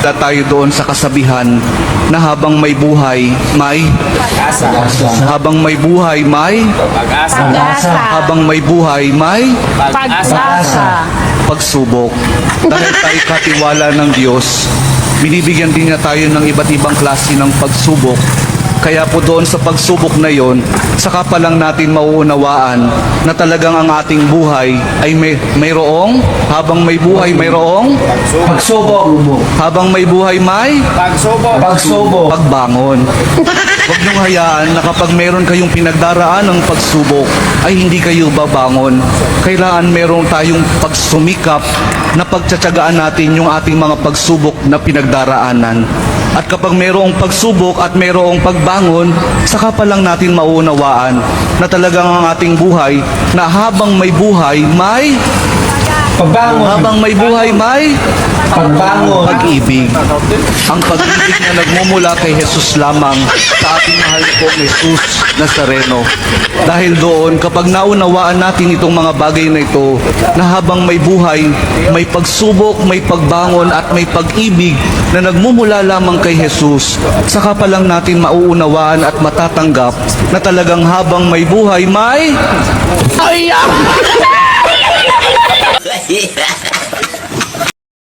tayo doon sa kasabihan na habang may buhay, may Pag-asa. habang may buhay, may Pag-asa. Pag-asa. habang may buhay, may Pag-asa. pagsubok. Dahil tayo katiwala ng Diyos, binibigyan din niya tayo ng iba't ibang klase ng pagsubok. Kaya po doon sa pagsubok na yon, saka pa lang natin mauunawaan na talagang ang ating buhay ay mayroong, habang may buhay mayroong, Pagsubok. habang may buhay may Pagsubok. Pagsubok. pagbangon. Huwag niyong hayaan na kapag meron kayong pinagdaraan ng pagsubok, ay hindi kayo babangon. Kailangan meron tayong pagsumikap na pagtsatsagaan natin yung ating mga pagsubok na pinagdaraanan. At kapag mayroong pagsubok at mayroong pagbangon, saka pa lang natin mauunawaan na talagang ang ating buhay, na habang may buhay, may Pagbangon. habang may buhay, may Pagbangon. pag-ibig. Ang pag-ibig na nagmumula kay Jesus lamang sa ating mahal pong Jesus Nazareno. Dahil doon, kapag naunawaan natin itong mga bagay na ito, na habang may buhay, may pagsubok, may pagbangon at may pag-ibig na nagmumula lamang kay Jesus, saka pa lang natin mauunawaan at matatanggap na talagang habang may buhay, may Ay!